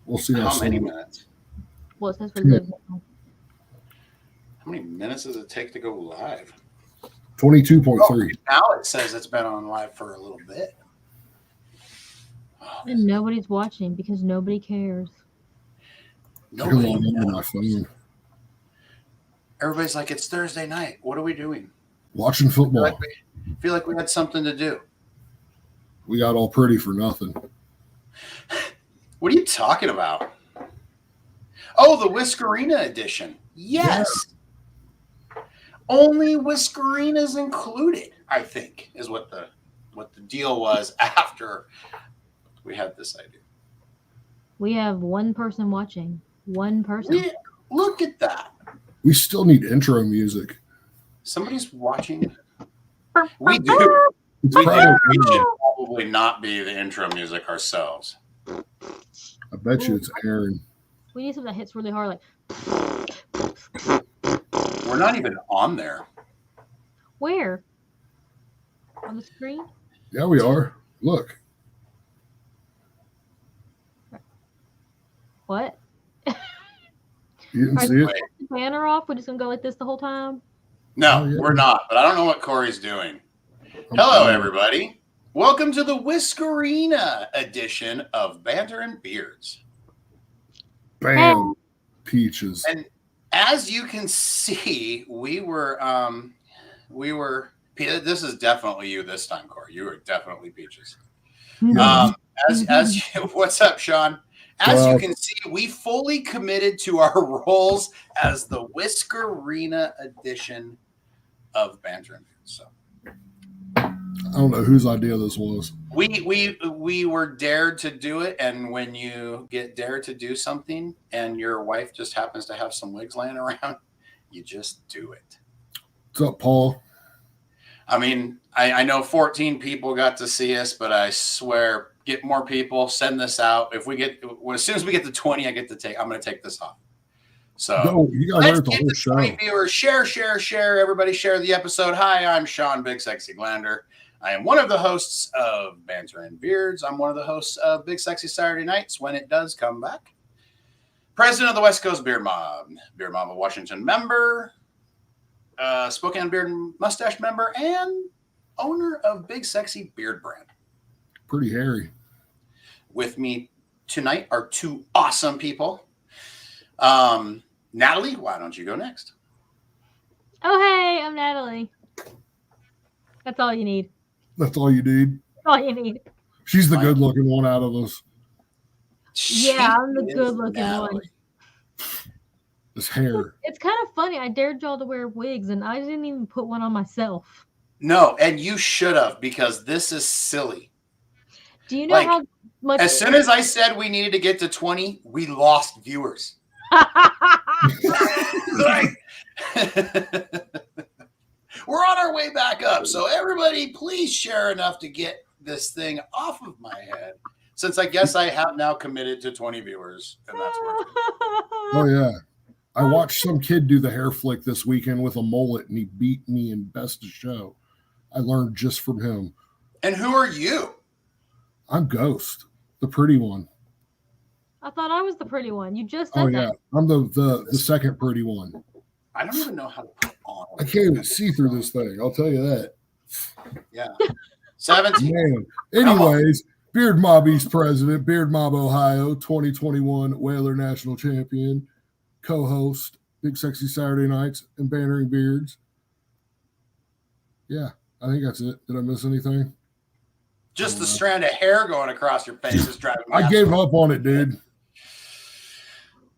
We'll see how many minutes. Well, it says for live now. How many minutes does it take to go live? 22.3. Now it says it's been on live for a little bit. Oh, And nobody's watching because nobody cares. nobody on knows. my phone. Everybody's like, it's Thursday night. What are we doing? Watching football. Feel like we had something to do. We got all pretty for nothing. What are you talking about? Oh, the Whiskerina edition. Yes. Yeah. Only Whiskerinas included, I think, is what the deal was after we had this idea. We have one person watching. One person. Look at that. We still need intro music. Somebody's watching. We do. We should probably not be the intro music ourselves. I bet you it's Aaron. We need something that hits really hard, like. We're not even on there. Where? On the screen? Yeah, we are. Look. What? You didn't see it? The banner off? We're just gonna go like this the whole time? No, we're not. But I don't know what Corey's doing. Hello, everybody. Welcome to the Whiskerina edition of Bantering Beards. Bam. Peaches. And as you can see, we were this is definitely you this time, Corey. You were definitely Peaches. As you, what's up, Sean? As you can see, we fully committed to our roles as the Whiskerina edition of Bantering. So I don't know whose idea this was. We were dared to do it, and when you get dared to do something and your wife just happens to have some wigs laying around, you just do it. What's up, Paul? I mean, I know 14 people got to see us, but I swear, get more people, send this out. If we get, as soon as we get to 20, I'm going to take this off. So you got to the whole show. 20 viewers, share, everybody share the episode. Hi, I'm Sean Big Sexy Glander. I am one of the hosts of Bantering Beards. I'm one of the hosts of Big Sexy Saturday Nights when it does come back. President of the West Coast Beard Mob of Washington member, Spokane Beard and Mustache member, and owner of Big Sexy Beard Brand. Pretty hairy. With me tonight are two awesome people. Natali, why don't you go next? Oh, hey, I'm Natali. That's all you need. That's all you need. That's all you need. She's the good-looking one out of us. Yeah, I'm the good-looking one. This hair. It's kind of funny. I dared y'all to wear wigs, and I didn't even put one on myself. No, and you should have, because this is silly. Do you know how much? As soon as I said we needed to get to 20, we lost viewers. We're on our way back up. So everybody, please share enough to get this thing off of my head. Since I guess I have now committed to 20 viewers, and that's worth it. Oh, yeah. I watched some kid do the hair flick this weekend with a mullet, and he beat me in Best of Show. I learned just from him. And who are you? I'm Ghost, the pretty one. I thought I was the pretty one. You just said that. Yeah. I'm the second pretty one. I don't even know how to put on. I can't even see through this thing. I'll tell you that. Yeah. 17. Man. Anyways, Beard Mob East President, Beard Mob Ohio, 2021 Whaler National Champion, co-host, Big Sexy Saturday Nights, and Bantering Beards. Yeah, I think that's it. Did I miss anything? Just the strand of hair going across your face is driving me. I gave up on it, dude.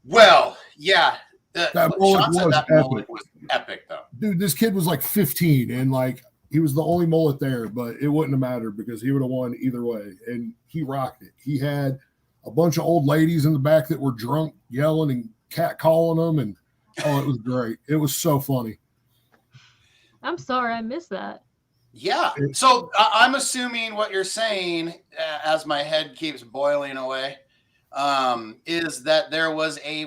Well, yeah. That mullet was epic, though. Dude, this kid was like 15, and like he was the only mullet there, but it wouldn't have mattered because he would have won either way, and he rocked it. He had a bunch of old ladies in the back that were drunk, yelling and catcalling them, and it was great. It was so funny. I'm sorry, I missed that. Yeah. So I'm assuming what you're saying, as my head keeps boiling away, is that there was a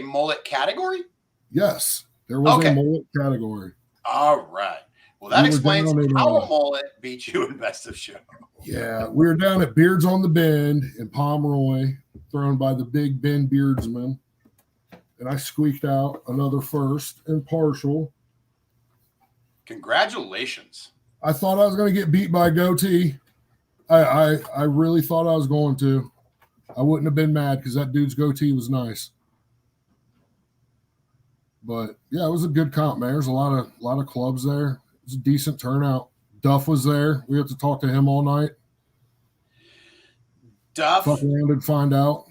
mullet category? Yes, there was a mullet category. All right. Well, that We were explains down at, how a mullet beat you in Best of Show. Yeah, we were down at Beards on the Bend in Pomeroy, thrown by the big Ben Beardsman. And I squeaked out another first and partial. Congratulations. I thought I was going to get beat by a goatee. I really thought I was going to. I wouldn't have been mad because that dude's goatee was nice. But yeah, it was a good comp, man. There's a lot of clubs there. It was a decent turnout. Duff was there. We had to talk to him all night. Duff Fuck around and find out.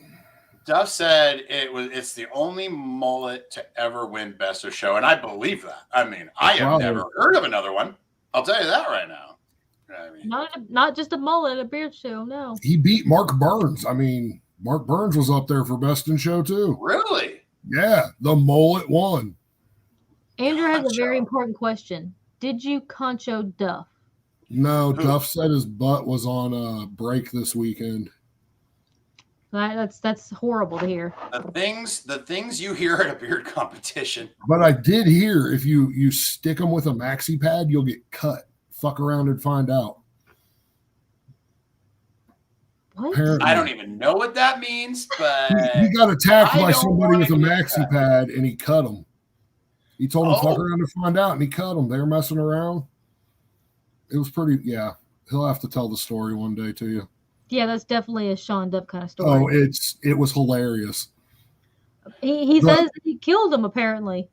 Duff said it's the only mullet to ever win Best of Show, and I believe that. I mean, I have never heard of another one. I'll tell you that right now. I mean, not just a mullet, a beard show. No, he beat Mark Burns. I mean, Mark Burns was up there for Best in Show too. Really? Yeah, the mullet won. Andrew has a very important question. Did you concho Duff? No, Duff said his butt was on a break this weekend. That's horrible to hear. The things you hear at a beard competition. But I did hear if you stick them with a maxi pad, you'll get cut. Fuck around and find out. What? Apparently. I don't even know what that means, but he got attacked by somebody with a maxi pad and he cut him. He told him fuck around to find out, and he cut him. They were messing around. It was pretty. Yeah, he'll have to tell the story one day to you. Yeah, that's definitely a Sean Duff kind of story. Oh, it was hilarious. He says he killed him. Apparently,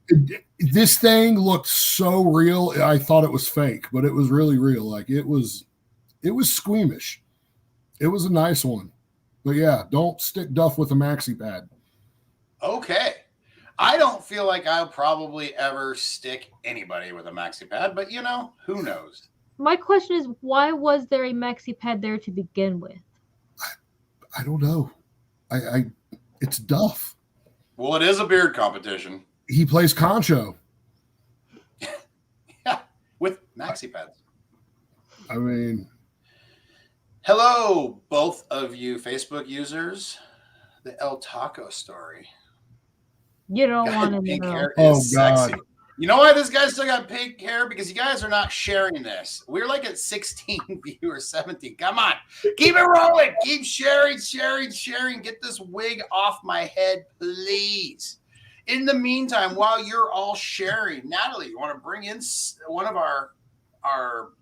this thing looked so real. I thought it was fake, but it was really real. Like it was squeamish. It was a nice one, but yeah, don't stick Duff with a maxi pad. Okay. I don't feel like I'll probably ever stick anybody with a maxi pad, but who knows? My question is, why was there a maxi pad there to begin with? I don't know. It's Duff. Well, it is a beard competition. He plays concho. Yeah, with maxi pads. I mean, hello, both of you Facebook users. The El Taco story. You don't want to pink know. hair God. is sexy. You know why this guy still got pink hair? Because you guys are not sharing this. We're like at 16 viewers, 17. Come on. Keep it rolling. Keep sharing. Get this wig off my head, please. In the meantime, while you're all sharing, Natalie, you want to bring in one of our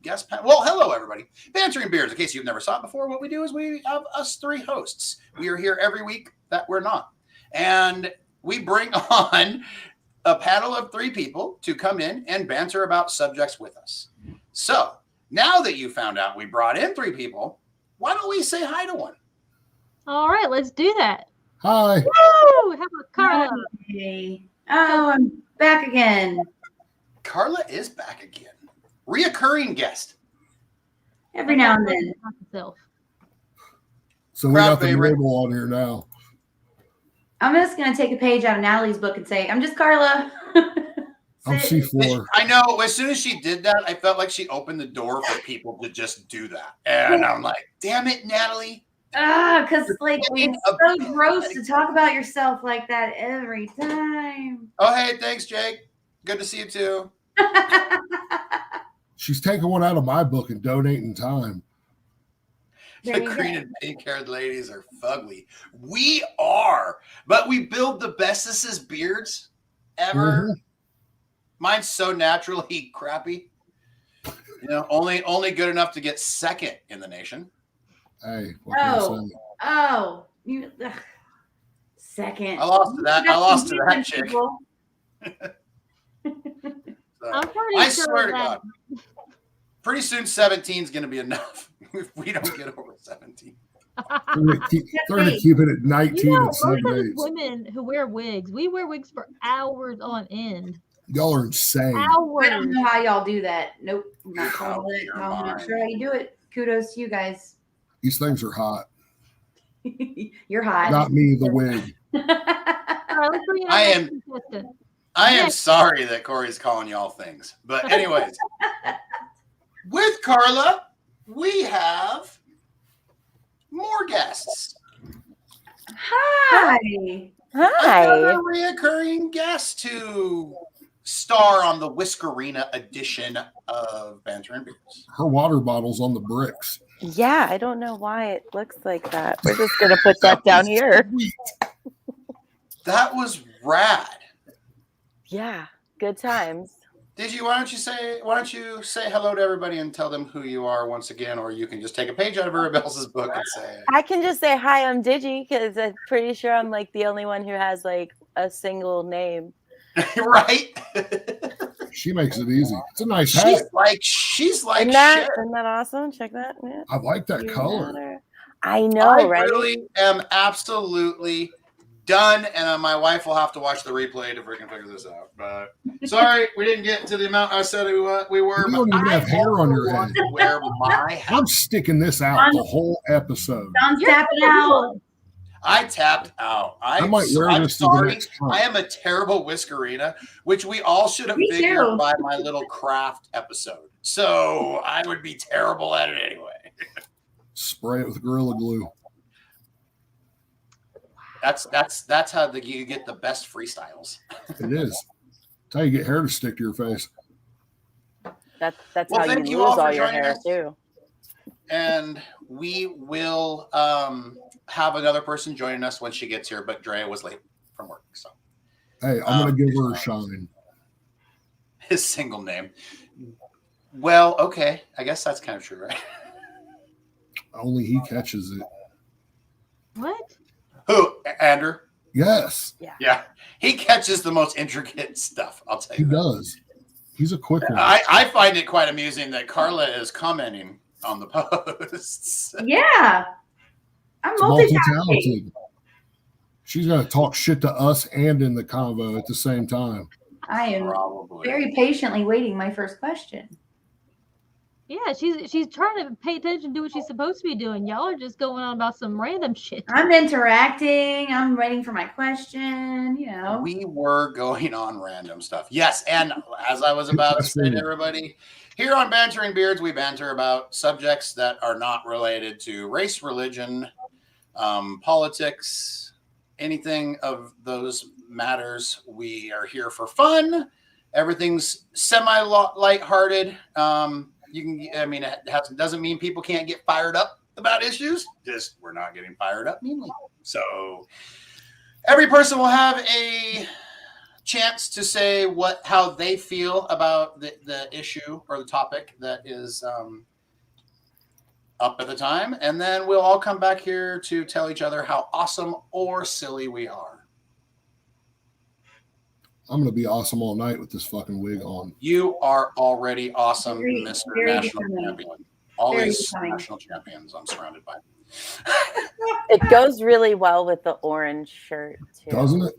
guest panel? Well, hello, everybody. Bantering Beards. In case you've never saw it before, what we do is we have us three hosts. We are here every week that we're not. And we bring on a panel of three people to come in and banter about subjects with us. So now that you found out we brought in three people, why don't we say hi to one? All right, let's do that. hi. Woo! How about Carla? Hey. Oh, I'm back again. Carla is back again. Reoccurring guest. Every now and then. Myself. So we Crowd got the favorite. label on here now. I'm just going to take a page out of Natalie's book and say, I'm just Carla. I'm Sit. C4. I know. As soon as she did that, I felt like she opened the door for people to just do that. And I'm like, damn it, Natalie. Because it's so gross to talk about yourself like that every time. Oh, hey, thanks, Jake. Good to see you too. She's taking one out of my book and donating time. The green and pink haired ladies are fugly. We are, but we build the bestest beards ever. Mm-hmm. Mine's so naturally crappy. Only good enough to get second in the nation. Hey, what can I say? Second. I lost to that. I lost to that chick. People. I'm pretty I sure swear to that God, pretty soon 17 is going to be enough if we don't get over 17. They're going to keep it at 19 and most of 7 us days. women who wear wigs, we wear wigs for hours on end. Y'all are insane. Hours. I don't know how y'all do that. Nope. I'm not, Out I'm your not mind. sure how you do it. Kudos to you guys. These things are hot. You're hot. Not me, the wig. All right, let's bring in our I next am- contestant. I am Yes. sorry that Corey's calling y'all things. But anyways, with Carla, we have more guests. Hi. Another reoccurring guest to star on the Whiskerina edition of Bantering Beards. Her water bottle's on the bricks. Yeah, I don't know why it looks like that. We're just gonna put that down here. That was rad. Yeah, good times. Digi, why don't you say hello to everybody and tell them who you are once again, or you can just take a page out of everybody else's book and say. I can just say hi, I'm Digi, because I'm pretty sure I'm like the only one who has like a single name. Right? She makes it easy. It's a nice hat. She's like Isn't that awesome? Check that. Yeah. I like that color. Matter. I know, I right? really am absolutely done, and my wife will have to watch the replay to freaking figure this out. But sorry, we didn't get to the amount I said we were. You don't even have hair on your head. Wear my hat. I'm sticking this out the whole episode. John's tapping out. I tapped out. I might wear I'm this to the sorry. next time. I am a terrible Whiskerina, which we all should have Me figured too. by my little craft episode. So I would be terrible at it anyway. Spray it with Gorilla Glue. That's how you get the best freestyles. It is. That's how you get hair to stick to your face. That's Well, how you thank lose you all for all your joining hair us. too. And we will have another person joining us when she gets here, but Drea was late from work. So Hey, I'm going to give her a shine. his single name. Well, okay. I guess that's kind of true, right? Only he catches it. What? Who? Andrew? Yes, Yeah. He catches the most intricate stuff. I'll tell he you that. does. He's a quick one. I find it quite amusing that Carla is commenting on the posts. Yeah. I'm It's multitasking. multi-talented. She's going to talk shit to us and in the convo at the same time. I am Probably. very patiently waiting my first question. Yeah, she's trying to pay attention, do what she's supposed to be doing. Y'all are just going on about some random shit. I'm interacting. I'm waiting for my question. You know. We were going on random stuff. Yes, and as I was about to say to everybody, here on Bantering Beards, we banter about subjects that are not related to race, religion, politics, anything of those matters. We are here for fun. Everything's semi-lighthearted. You can, I mean, doesn't mean people can't get fired up about issues. Just we're not getting fired up meanly. So every person will have a chance to say how they feel about the issue or the topic that is up at the time, and then we'll all come back here to tell each other how awesome or silly we are. I'm going to be awesome all night with this fucking wig on. You are already awesome, Very- Mr. very National becoming. Champion. All Very these becoming. national champions I'm surrounded by. It goes really well with the orange shirt too. Doesn't it?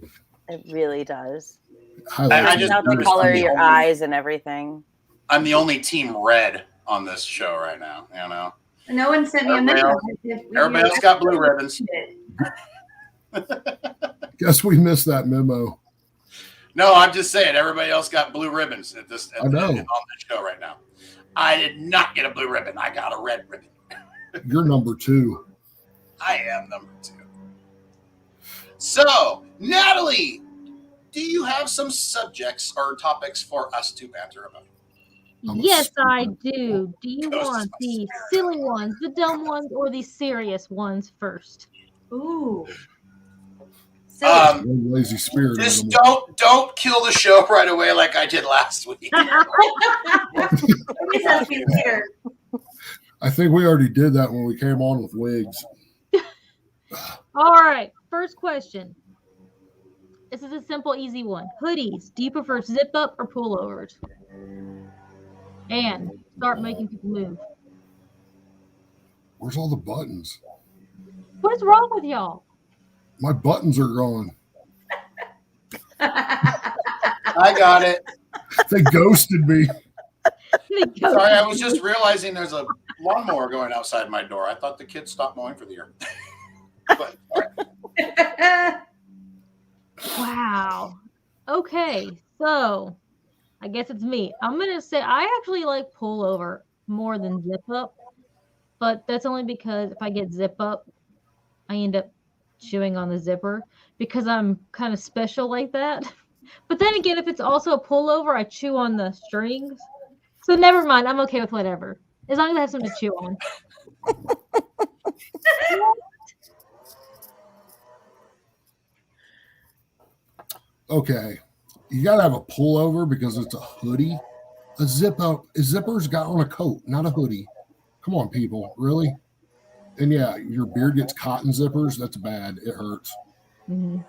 It really does. Highlights I it. just Out the noticed color I'm of the your only- eyes and everything. I'm the only team red on this show right now. You know, No one sent me a Everybody message. everybody else got blue ribbons. Guess we missed that memo. No, I'm just saying everybody else got blue ribbons on this show right now. I did not get a blue ribbon. I got a red ribbon. You're number 2. I am number 2. So, Natali, do you have some subjects or topics for us to banter about? Yes, I do. Do you Ghost want the silly ones, the dumb ones, or the serious ones first? Ooh. So One lazy spirit. Just animal. don't kill the show right away like I did last week. maybe that's me later. I think we already did that when we came on with wigs. All right, first question. This is a simple, easy one. Hoodies, do you prefer zip up or pullovers? And start making people move. Where's all the buttons? What's wrong with y'all? My buttons are gone. I got it. They ghosted me. Sorry, I was just realizing there's a lawnmower going outside my door. I thought the kids stopped mowing for the year. But, all right. Wow. Okay, so I guess it's me. I'm gonna say I actually like pullover more than zip up, but that's only because if I get zip up, I end up chewing on the zipper because I'm kind of special like that. But then again, if it's also a pullover, I chew on the strings. So never mind. I'm okay with whatever. As long as I have something to chew on. Okay. You got to have a pullover because it's a hoodie. A zipper's got on a coat, not a hoodie. Come on, people. Really? And yeah, your beard gets caught in zippers. That's bad. It hurts. Mm-hmm.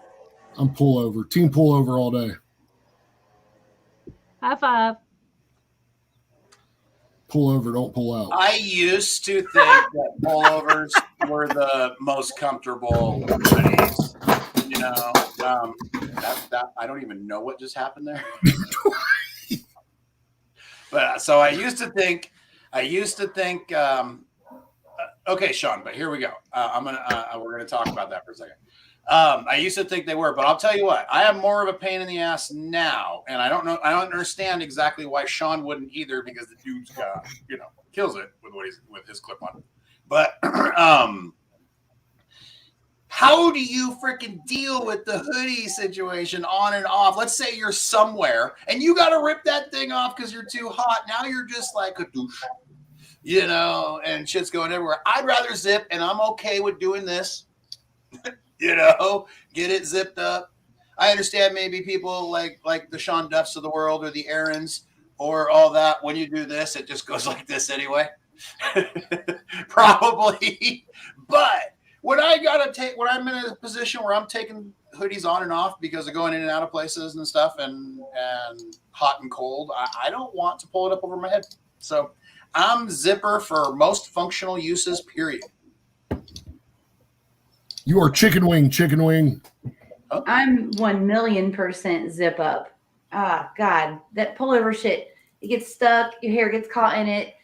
I'm pullover. Team pullover all day. High five. Pull over, don't pull out. I used to think that pullovers were the most comfortable hoodies. You know, that I don't even know what just happened there. But so I used to think. Okay, Sean, but here we go. We're gonna talk about that for a second. I used to think they were, but I'll tell you what, I have more of a pain in the ass now, and I don't understand exactly why Sean wouldn't either, because the dude's got, kills it with his clip on. But how do you freaking deal with the hoodie situation on and off? Let's say you're somewhere and you got to rip that thing off because you're too hot. Now you're just like a douche, and shit's going everywhere. I'd rather zip, and I'm okay with doing this. Get it zipped up. I understand maybe people like the Sean Duffs of the world or the Aarons or all that. When you do this, it just goes like this anyway. Probably. But when I'm in a position where I'm taking hoodies on and off because of going in and out of places and stuff and hot and cold, I don't want to pull it up over my head. So I'm zipper for most functional uses, period. You are chicken wing. Oh. I'm 1,000,000% zip up. Ah, God, that pullover shit. It gets stuck. Your hair gets caught in it.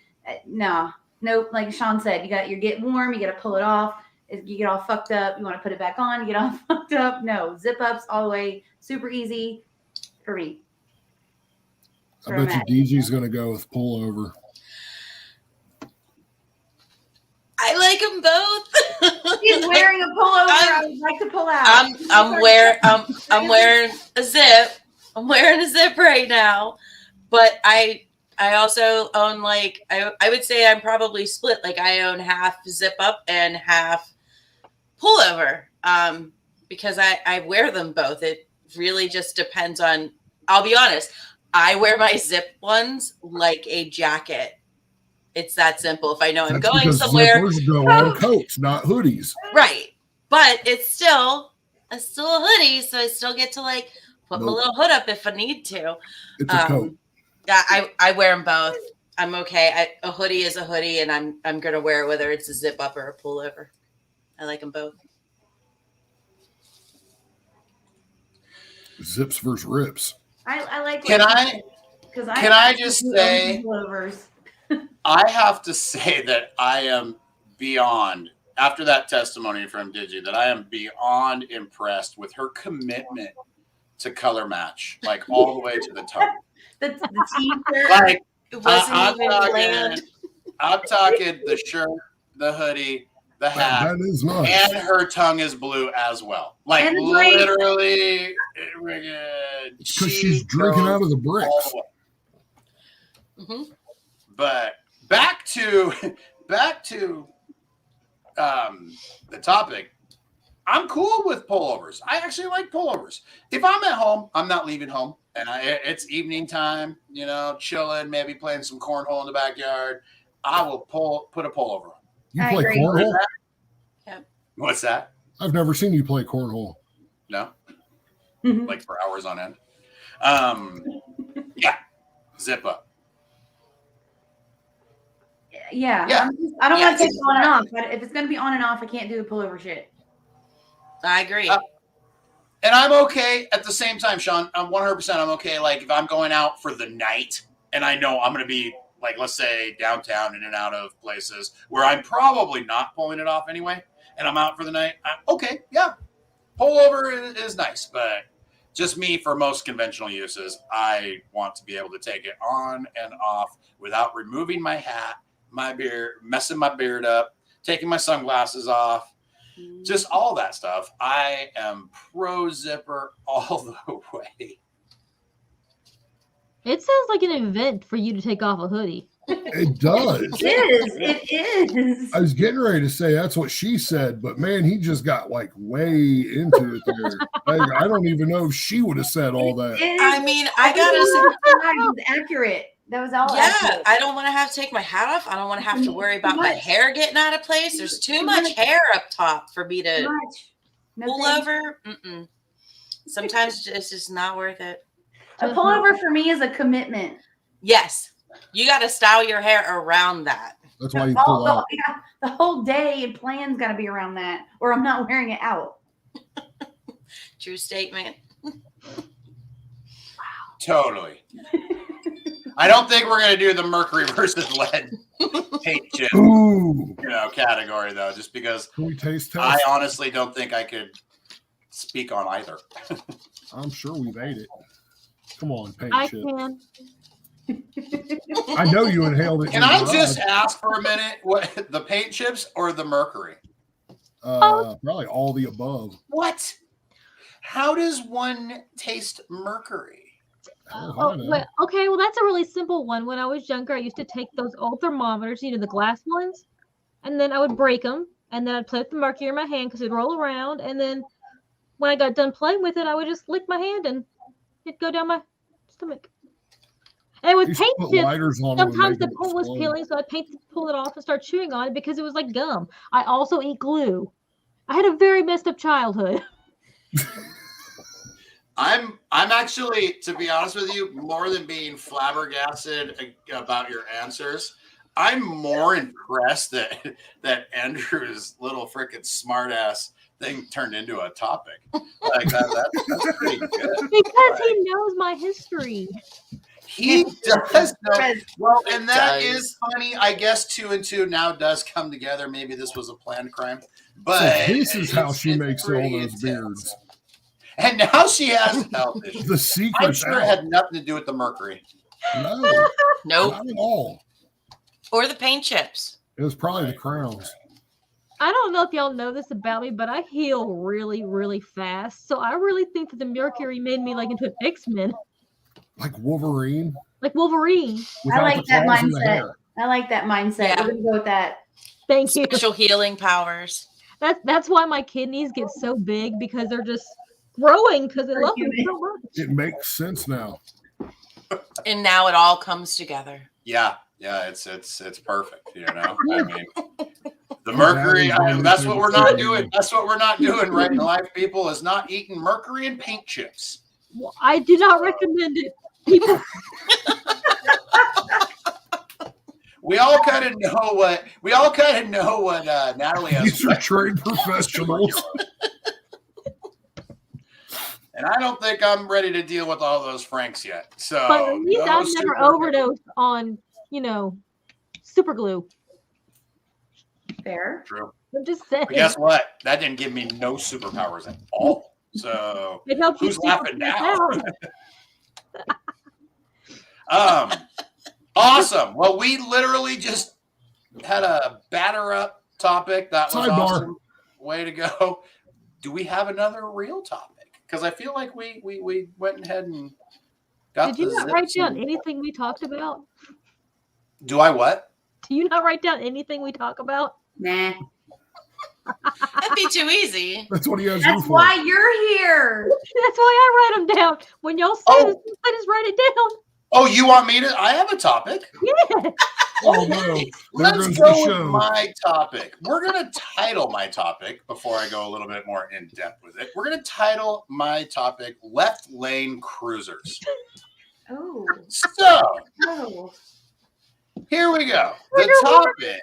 Nope. Like Sean said, you get warm. You got to pull it off. You get all fucked up. You want to put it back on. You get all fucked up. No, zip ups all the way. Super easy for me. I bet you DG's going to go with pullover. I like them both. He's wearing a pullover. I would like to pull out. I'm wearing a zip. I'm wearing a zip right now, but I also own I would say I'm probably split. Like I own half zip up and half pullover. Because I wear them both. It really just depends on. I'll be honest. I wear my zip ones like a jacket. It's that simple. If I know I'm going somewhere, zippers go on coats, not hoodies. Right. But it's still a hoodie, so I still get to put my little hood up if I need to. It's a coat. Yeah, I wear them both. I'm okay. A hoodie is a hoodie, and I'm gonna wear it whether it's a zip up or a pullover. I like them both. Zips versus rips. I like. Can I just say? Pullovers. I have to say that I am beyond, after that testimony from Digi, that I am beyond impressed with her commitment to color match, all the way to the toe. the t-shirt. It wasn't even planned. I'm talking the shirt, the hoodie, the hat, that is nice. And her tongue is blue as well. And literally, because she's drinking out of the bricks. Mm-hmm. But back to the topic. I'm cool with pullovers. I actually like pullovers. If I'm at home, I'm not leaving home, and it's evening time, chilling, maybe playing some cornhole in the backyard. I will put a pullover on. You play cornhole? Yeah. What's that? I've never seen you play cornhole. No, for hours on end. Yeah, zip up. Yeah. I don't want to take it on and off. But if it's going to be on and off, I can't do the pullover shit. I agree. And I'm okay at the same time, Sean. I'm 100%. I'm okay. If I'm going out for the night and I know I'm going to be let's say downtown in and out of places where I'm probably not pulling it off anyway, and I'm out for the night. Okay. Yeah. Pullover is nice, but just me for most conventional uses, I want to be able to take it on and off without removing my hat, my beard, messing my beard up, taking my sunglasses off, just all that stuff. I am pro zipper all the way. It sounds like an event for you to take off a hoodie. It does. It is. I was getting ready to say that's what she said, but man, he just got like way into it there. Like, I don't even know if she would have said all that. I mean, I gotta say, It was accurate. That was all yeah, accurate. I don't want to have to take my hat off. I don't want to have to worry about my hair getting out of place. There's too much hair up top for me to pull over. Sometimes it's just not worth it. A pullover for me is a commitment. Yes, you got to style your hair around that. That's why you pull out. Yeah, the whole day and plan's got to be around that, or I'm not wearing it out. True statement. Totally. I don't think we're gonna do the mercury versus lead paint chip category though, just because Can we taste test? I honestly don't think I could speak on either. I'm sure we've ate it. Come on, paint I chip. can. I know you inhaled it. Can I just ask for a minute what the paint chips or the mercury? Probably all the above. What? How does one taste mercury? Okay, well, that's a really simple one. When I was younger, I used to take those old thermometers, the glass ones, and then I would break them, and then I'd play with the mercury in my hand because it'd roll around, and then when I got done playing with it, I would just lick my hand, and it'd go down my stomach. And with paint chips, sometimes the pole was peeling, so I'd pull it off and start chewing on it because it was like gum. I also eat glue. I had a very messed up childhood. I'm actually, to be honest with you, more than being flabbergasted about your answers, I'm more impressed that Andrew's little freaking smartass thing turned into a topic. Like that's pretty good. Because he knows my history. He does know. Well, and that is funny. I guess 2 and 2 now does come together. Maybe this was a planned crime. But so this is how she makes all those beards. And now she has health issues. The secret. I'm sure it had nothing to do with the mercury. No. Nope. Not at all. Or the paint chips. It was probably the crowns. I don't know if y'all know this about me, but I heal really, really fast. So I really think that the mercury made me like into an X-Men. Like Wolverine? Like Wolverine. I like that mindset. I like that mindset. Yeah. We're going to go with that. Thank you. Special healing powers. That's why my kidneys get so big because they're just growing because they love me so much. It makes sense now. And now it all comes together. Yeah, it's perfect. I mean, the mercury. That's what we're not doing. That's what we're not doing right in life, people. Is not eating mercury and paint chips. Well, I do not recommend it. People. We all kind of know what Natali has. These are trained professionals. And I don't think I'm ready to deal with all those Franks yet. So, but at least I've never overdosed on, super glue. Fair. True. I'm just saying. But guess what? That didn't give me no superpowers at all. So who's laughing now? Awesome. Well, we literally just had a batter up topic. That was awesome. Way to go. Do we have another real topic? Because I feel like we went ahead and got. Did you not write down anything we talked about? Do I what? Do you not write down anything we talk about? Nah. That'd be too easy. That's what he has. That's why you're here. That's why I write them down. When y'all say this, I just write it down. Oh, you want me to? I have a topic. Yeah. Oh no! Let's go with my topic. We're gonna title my topic before I go a little bit more in depth with it. We're gonna title my topic "Left Lane Cruisers." Oh. So here we go. The topic.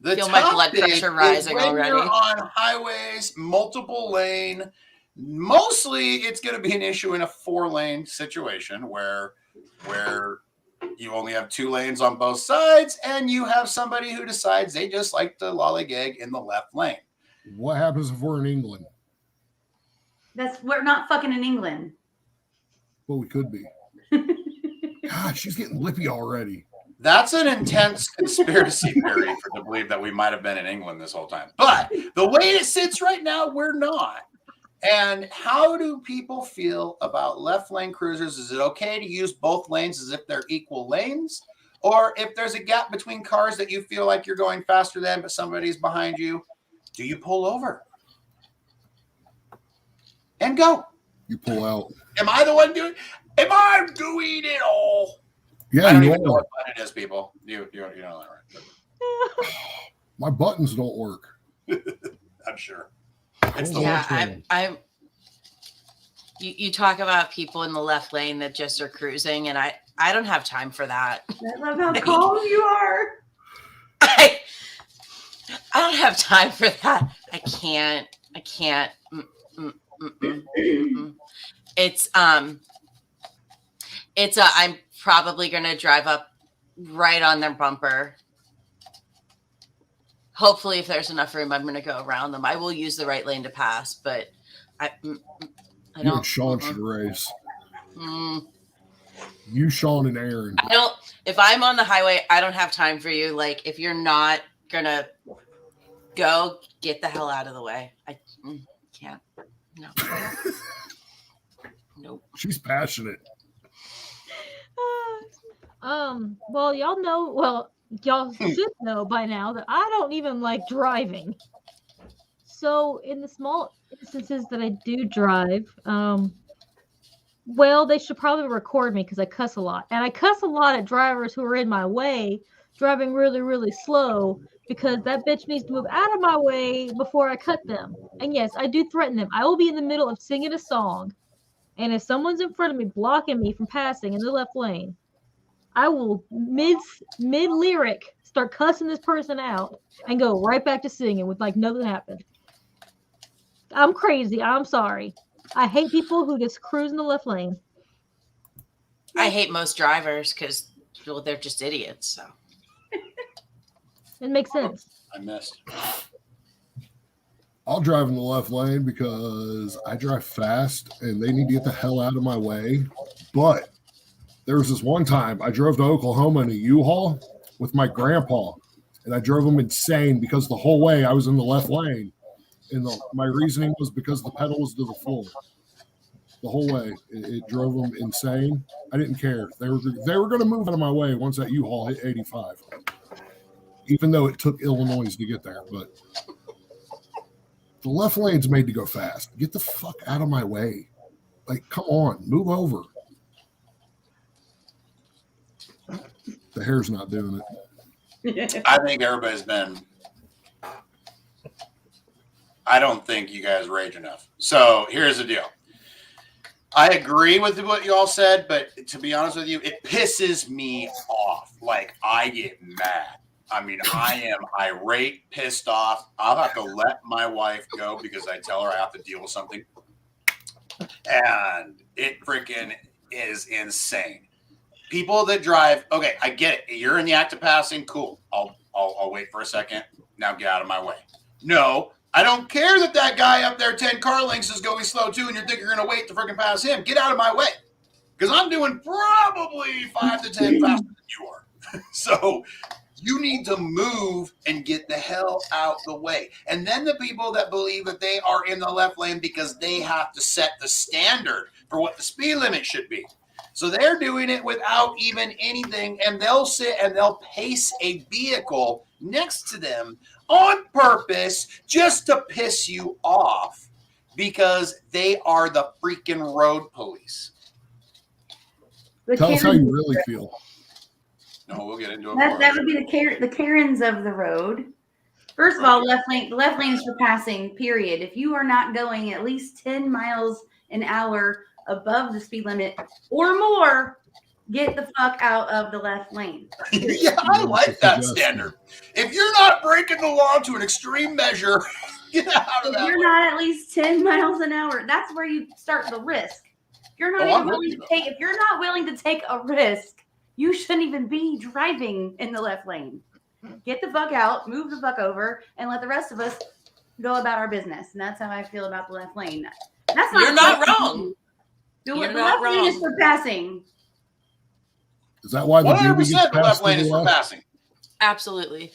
The feel my blood pressure rising already. You're on highways, multiple lane. Mostly, it's going to be an issue in a 4-lane situation where you only have 2 lanes on both sides, and you have somebody who decides they just like to lollygag in the left lane. What happens if we're in England? We're not fucking in England. Well, we could be. God, she's getting lippy already. That's an intense conspiracy theory to believe that we might have been in England this whole time. But the way it sits right now, we're not. And how do people feel about left lane cruisers? Is it okay to use both lanes as if they're equal lanes? Or if there's a gap between cars that you feel like you're going faster than, but somebody's behind you, do you pull over and go? You pull out. Am I the one doing? Am I doing it all? Yeah, I don't you even know are. what button it is, people. You know that, right? My buttons don't work. I'm sure. It's the Yeah, I'm you talk about people in the left lane that just are cruising, and I don't have time for that. I love how calm you are. I don't have time for that. I can't. It's I'm probably gonna drive up right on their bumper. Hopefully, if there's enough room, I'm going to go around them. I will use the right lane to pass, but I You don't. and Sean should race. Mm, You, Sean, and Aaron. I don't. If I'm on the highway, I don't have time for you. Like, if you're not gonna go, get the hell out of the way. I can't. No. Nope. She's passionate. Well, y'all know. Well, y'all should know by now that I don't even like driving. So, in the small instances that I do drive, well, they should probably record me because I cuss a lot, and I cuss a lot at drivers who are in my way, driving really, really slow. Because that bitch needs to move out of my way before I cut them. And yes, I do threaten them. I will be in the middle of singing a song, and if someone's in front of me blocking me from passing in the left lane, I will mid lyric start cussing this person out and go right back to singing with like nothing happened. I'm crazy. I'm sorry. I hate people who just cruise in the left lane. I hate most drivers because they're just idiots. So It makes sense. I missed. I'll drive in the left lane because I drive fast and they need to get the hell out of my way. But there was this one time I drove to Oklahoma in a U-Haul with my grandpa, and I drove him insane because the whole way I was in the left lane. And my reasoning was because the pedal was to the floor. The whole way. It drove them insane. I didn't care. They were going to move out of my way once that U-Haul hit 85. Even though it took Illinois to get there. But the left lane's made to go fast. Get the fuck out of my way. Like, come on. Move over. The hair's not doing it. I think everybody's been. I don't think you guys rage enough. So here's the deal. I agree with what you all said, but to be honest with you, it pisses me off. Like, I get mad. I mean, I am irate, pissed off. I'll have to let my wife go because I tell her I have to deal with something. And it freaking is insane. People that drive, okay, I get it. You're in the act of passing, cool. I'll wait for a second. Now get out of my way. No, I don't care that guy up there 10 car lengths is going slow too, and you think you're going to wait to freaking pass him. Get out of my way. Because I'm doing probably 5 to 10 faster than you are. So you need to move and get the hell out the way. And then the people that believe that they are in the left lane because they have to set the standard for what the speed limit should be. So they're doing it without even anything, and they'll sit and they'll pace a vehicle next to them on purpose just to piss you off because they are the freaking road police. Tell us how you really feel. No, we'll get into it. That would be the Karens of the road. First of all, the left lane is for passing, period. If you are not going at least 10 miles an hour above the speed limit or more, get the fuck out of the left lane. Yeah, I like that standard. If you're not breaking the law to an extreme measure, get out of that. If you're not at least 10 miles an hour, that's where you start the risk. If you're not if you're not willing to take a risk, you shouldn't even be driving in the left lane. Get the fuck out, move the fuck over, and let the rest of us go about our business. And that's how I feel about the left lane. That's not You're not wrong. The left lane is for passing. Is that why the 100% the left lane is for passing? Absolutely.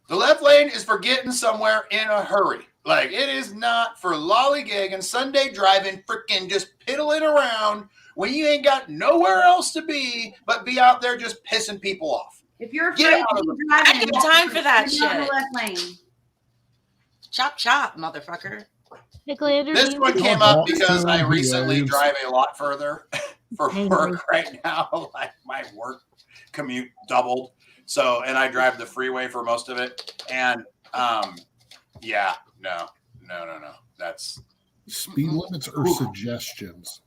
The left lane is for getting somewhere in a hurry. Like, it is not for lollygagging, Sunday driving, freaking just piddling around when you ain't got nowhere else to be but be out there just pissing people off. If you're Get afraid out to of be the- I driving, ain't got time for that you're not in the shit. left lane. Chop, chop, motherfucker. Nick Lander, This do you- one came up because I Awesome recently videos. drive a lot further for Angry. work right now. Like, my work commute doubled. So, and I drive the freeway for most of it. And yeah, no. That's Speed limits or suggestions?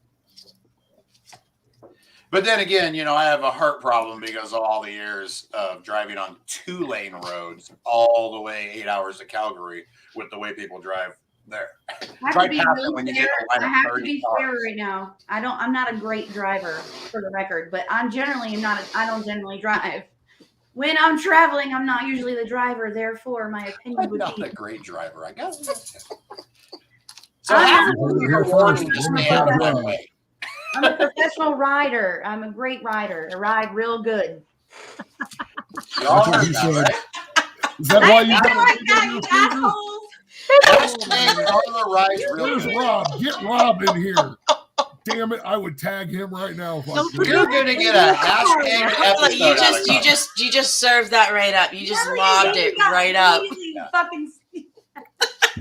But then again, I have a heart problem because of all the years of driving on 2-lane roads all the way 8 hours to Calgary with the way people drive there. I have Drive to be past really it when you fair. get a line I of have to 30 be cars. fair right now. I'm not a great driver, for the record, but I don't generally drive. When I'm traveling, I'm not usually the driver. Therefore, my opinion I'm would not be. a great driver, I guess. So I'm half not of a you are good warning driver. to stay out of my way. I'm a professional rider. I'm a great rider. I ride real good. Y'all That's what heard he that, said. right? Is that why you Oh got my a God, you assholes! Hashtag Carla rides real Where's good. Rob? Get Rob in here. Damn it, I would tag him right now if I Don't could. You're gonna get a hashtag Carla, episode out of Carla. you just served that right up. You just There lobbed he is. it He got right up. immediately Yeah. Fucking.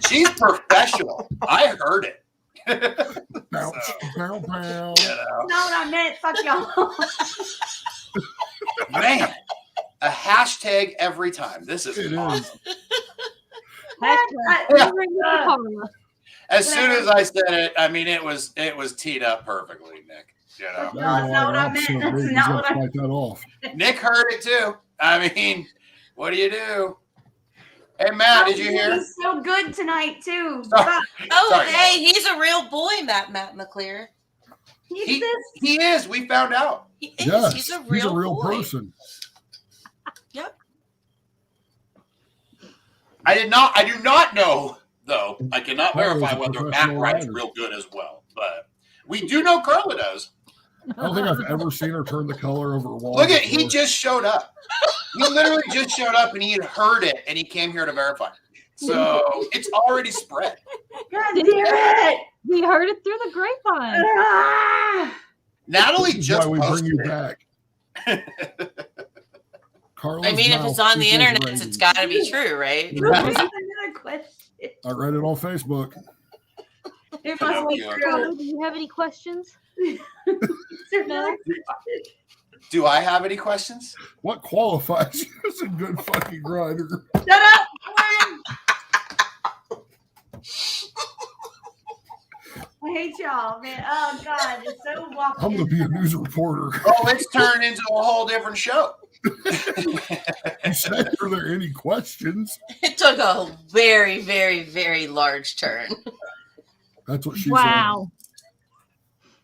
She's professional. I heard it. Bounce, pow, pow. No, what I meant. Fuck y'all. Man, a hashtag every time. This is It awesome. is. Hashtag Ring with Carla. As soon as I said it, I mean it was teed up perfectly, Nick. That's No, that's not what I Rob's meant. so That's big, he's not gonna what I- fight that off. Nick heard it too. I mean, what do you do? Hey Matt, did you hear? He's so good tonight too. Sorry. Fuck. Oh, Sorry. hey, he's a real boy, Matt McClear. He's this. He is. We found out. He is. Yes, he's a real boy. person. Yep. I do not know though. I cannot Carla's verify a whether Matt professional rides rider. real good as well, but we do know Carla does. I don't think I've ever seen her turn the color over a wall. Look at he before. just showed up. He literally just showed up and he had heard it and he came here to verify. So it's already spread. God damn it! We heard it through the grapevine. Ah! Natalie This is just why we bring posted you it. back. Carla's I mean, if mouth it's on the equals internet, ratings. it's got to be true, right? Another question. I read it on Facebook. It must be Pinocchio. true. Carla, do you have any questions? Is there another question? Do I have any questions? What qualifies you as a good fucking rider? Shut up! Glenn! I hate y'all, man. Oh God, it's so walking. I'm gonna be a news reporter. Oh, it's turned into a whole different show. You said, are there any questions? It took a very, very, very large turn. That's what she Wow.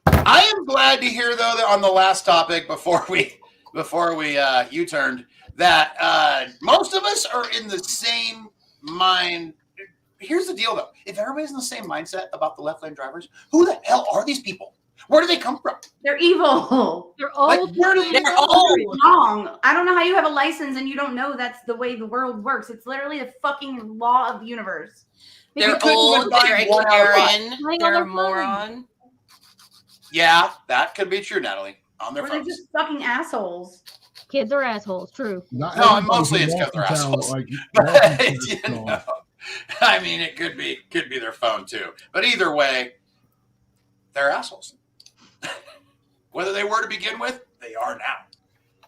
I am glad to hear though that on the last topic before we U-turned that most of us are in the same mind. Here's the deal though. If everybody's in the same mindset about the left lane drivers, who the hell are these people? Where do they come from? They're evil. They're Like, old. where do they They're come old. from? Wrong. I don't know how you have a license and you don't know that's the way the world works. It's literally the fucking law of the universe. They're couldn't old. even find They're one out of five. ignorant. Hang on They're their a moron. Yeah, that could be true, Natalie. On their Or they're phones. just fucking assholes. Kids are assholes. True. Not No, everybody mostly can it's 'cause walk they're in town assholes. like But walking you through know, town. I mean, it could be their phone too. But either way, they're assholes. Whether they were to begin with, they are now.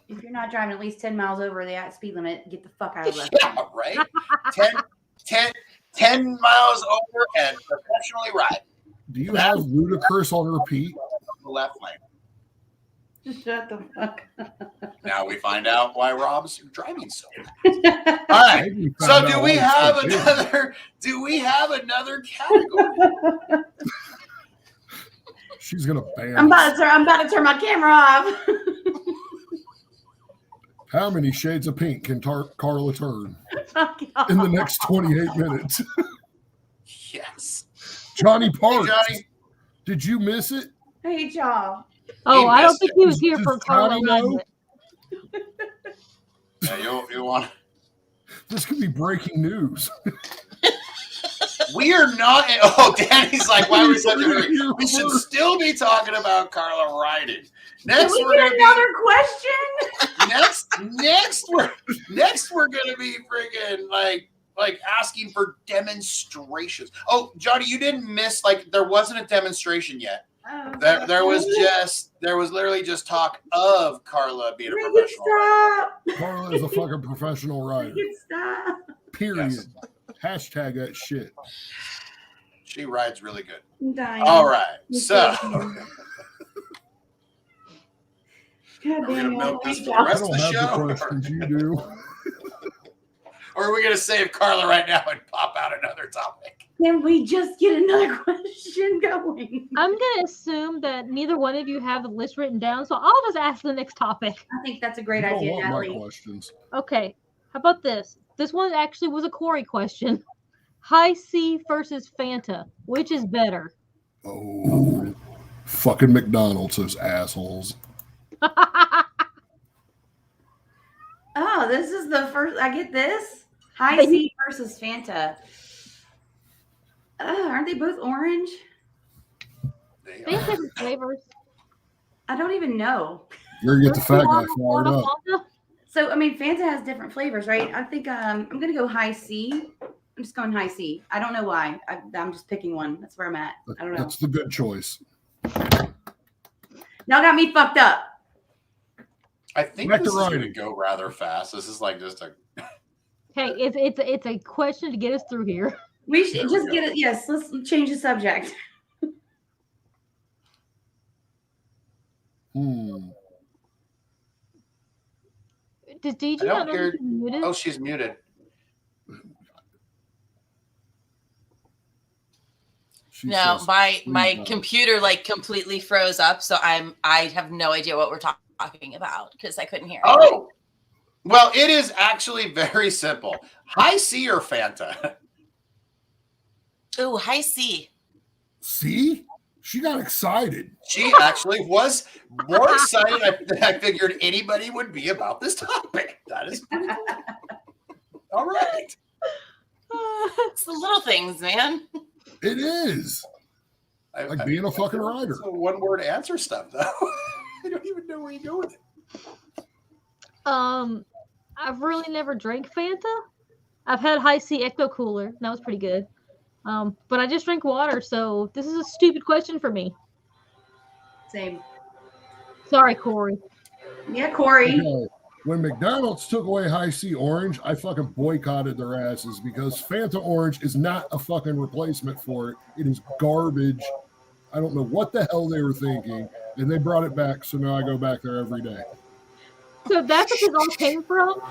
If you're not driving at least 10 miles over the speed limit, get the fuck out of there. Yeah, right? 10 miles over and professionally ride Do you have Ludacris on repeat? the left lane. Just shut the fuck Now we find out why Rob's driving so fast. All right. Maybe you So found do out we why have it's so big. another category? She's gonna ban I'm us. about to turn my camera off. How many shades of pink can Carla turn Fuck y'all. in the next 28 minutes? Yes. Johnny Hey, Parks, Johnny. did you miss it? I hate y'all. Oh, I don't missed think it. he was here Does for Carla. Johnny know? Rabbit. Yeah, you want This could be breaking news. We are not. Oh, Danny's like, why are we such a hurry? We should still be talking about Carla riding. Next, Can we get another question? Next, we're gonna be friggin' like asking for demonstrations. Oh, Johnny, you didn't miss. Like, there wasn't a demonstration yet. There was literally just talk of Carla being a professional rider. Carla is a fucking professional rider. Stop. Period. Yes. Hashtag that shit. She rides really good. I'm dying. All right, so God are we damn gonna milk this for the I rest of don't the have show, the questions you do. or are we gonna save Carla right now and pop out another topic? Can we just get another question going? I'm gonna assume that neither one of you have the list written down, so I'll just ask the next topic. I think that's a great You don't idea, want my Natalie. questions. Okay, how about this? This one actually was a Corey question. High C versus Fanta, which is better? Oh, fucking McDonald's, those assholes. Oh, this is the first. I get this. High C versus Fanta. Aren't they both orange? They They have are. different flavors. I don't even know. You're gonna get the fat guy fired up. Fanta? So, I mean, Fanta has different flavors, right? I think I'm going to go high C. I'm just going high C. I don't know why. I'm just picking one. That's where I'm at. I don't know. That's the good choice. Y'all got me fucked up. I think Back this to is going to riding. go rather fast. This is like just a. Hey, it's a question to get us through here. We should There we just go. get it. Yes, let's change the subject. Does DJ I don't not know hear- he's muted? Oh, she's muted. She No, says, my "Please, computer like completely froze up, so I have no idea what we're talking about because I couldn't hear. Oh, well, it is actually very simple. High C or Fanta? Ooh, high C. See? She got excited. She actually was more excited than I figured anybody would be about this topic. That is pretty cool. All right. It's the little things, man. It is. Like being a fucking rider. It's a one-word answer stuff, though. I don't even know where you go with it. I've really never drank Fanta. I've had High C Ecto Cooler. That was pretty good. But I just drink water, so this is a stupid question for me. Same. Sorry, Corey. Yeah, Corey. Okay, when McDonald's took away High C Orange, I fucking boycotted their asses because Fanta Orange is not a fucking replacement for it. It is garbage. I don't know what the hell they were thinking, and they brought it back, so now I go back there every day. So that's what this all came from?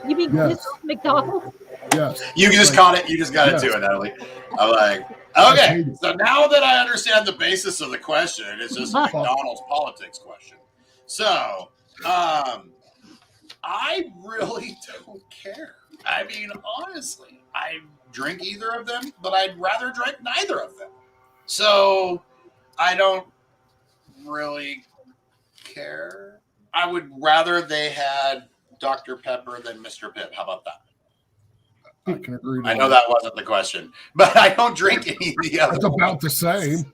You mean Yes. this McDonald's? Yes. You just Like, caught it. You just got Yes. it too, Natalie. I'm like, I okay. hate it. So now that I understand the basis of the question, it's just a Fuck. McDonald's politics question. So, I really don't care. I mean, honestly, I drink either of them, but I'd rather drink neither of them. So, I don't really care. I would rather they had Dr. Pepper than Mr. Pibb. How about that? I can agree to I know that wasn't the question, but I don't drink any of the other. It's about the same.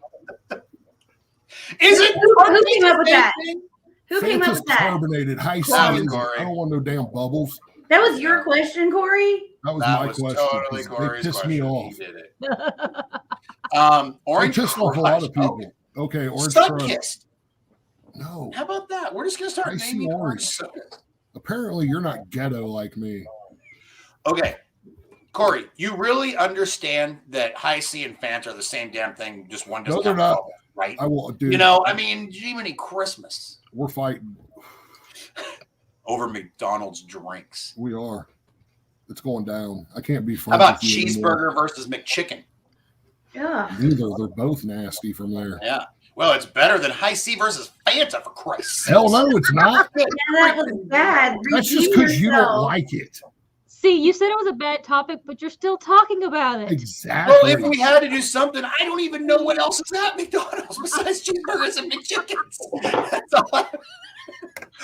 Is it? Who came up with Same that? thing? Who came up Fanta's with that? carbonated. High C. That was isn't. Corey. I don't want no damn bubbles. That was your question, Corey? That was That my was question. totally 'cause Corey's they pissed question. me He off. did it. They Orange pissed off a lot Crush. of people. Okay, Orange Sun Crush. Kissed. No. How about that? We're just gonna start I see naming orange orange. sodas. Apparently, you're not ghetto like me. Okay, Corey, you really understand that High C and Fanta are the same damn thing? Just one doesn't No, they're have not. bubble, right? I will do. You know, I mean, Jiminy Christmas We're fighting. over McDonald's drinks. We are. It's going down. I can't be How friends about with you anymore. cheeseburger versus McChicken? Yeah. Neither. They're both nasty from there. Yeah. Well, it's better than High C versus Fanta, for Christ's Hell sakes. no, it's not. Yeah, that was bad. That's just Redeem because you don't yourself. like it. See, you said it was a bad topic, but you're still talking about it. Exactly. Well, if we had to do something, I don't even know what else is at McDonald's besides cheeseburgers and McChickens. That's all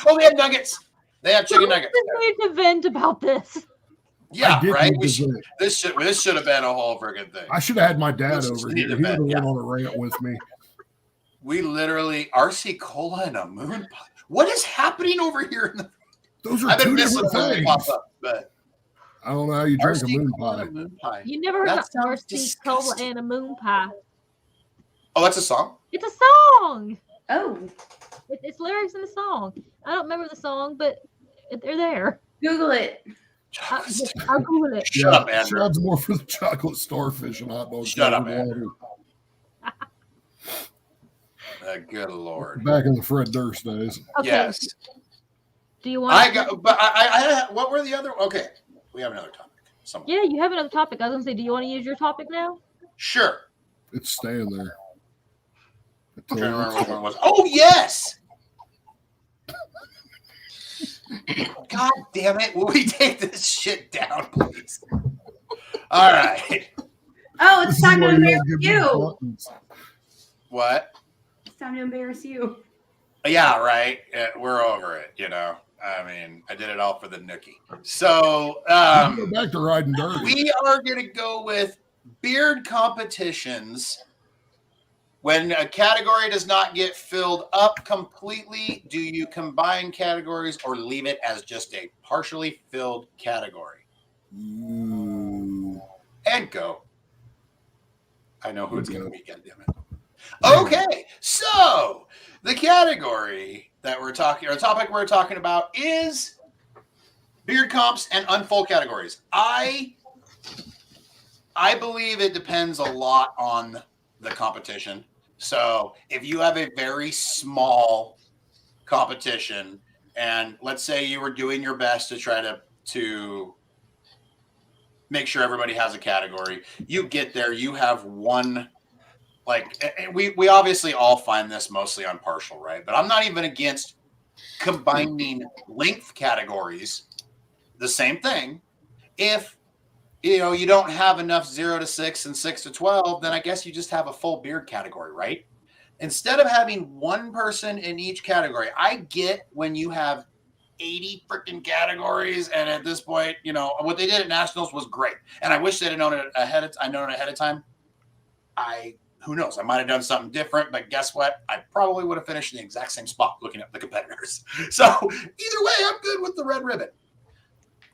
oh, they have nuggets. They have chicken nuggets. Who's going to vent about this? Yeah, did right. need to This should have been a whole friggin' thing. I should have had my dad This over need here. to He would vent, have yeah. went on a rant with me. We literally RC Cola and a moon pie. What is happening over here? Those are I've been two missing different when they pop things. up, but I don't know how you drink a RC moon Cola pie. and a moon pie. You never heard That about sounds RC Cola disgusting. and a moon pie. Oh, that's a song? It's a song. Oh, It's lyrics in the song. I don't remember the song, but they're there. Google it. Chocolate stick. I'll Google it. Shut up, Andrew. Sean's more for the chocolate starfish and hot dogs. Shut up, flavored Andrew. water. Good Lord. Back in the Fred Durst days. Okay. Yes. Do you want? What were the other? Okay, we have another topic. Somewhere. Yeah, you have another topic. I was gonna say, do you want to use your topic now? Sure. It's staying there. I'm trying to remember which one it was. Oh, yes. God damn it. Will we take this shit down, please? All right. Oh, This it's is time to where embarrass give me you. buttons. What? It's time to embarrass you. Yeah, right. We're over it, you know. I mean, I did it all for the nookie. So Go back to riding dirty. we are going to go with beard competitions. When a category does not get filled up completely, do you combine categories or leave it as just a partially filled category? Ooh. And go. I know who it's going to be, goddammit. Okay, so the category that we're talking, or the topic we're talking about is beard comps and unfold categories. I believe it depends a lot on the competition. So if you have a very small competition, and let's say you were doing your best to try to make sure everybody has a category, you get there, you have one. Like, we obviously all find this mostly on partial, right? But I'm not even against combining length categories. The same thing. If you don't have enough 0 to 6 and 6 to 12, then I guess you just have a full beard category, right? Instead of having one person in each category, I get when you have 80 freaking categories, and at this point, what they did at Nationals was great. And I wish they'd have known it ahead of time. Who knows? I might have done something different, but guess what? I probably would have finished in the exact same spot looking at the competitors. So either way, I'm good with the red ribbon.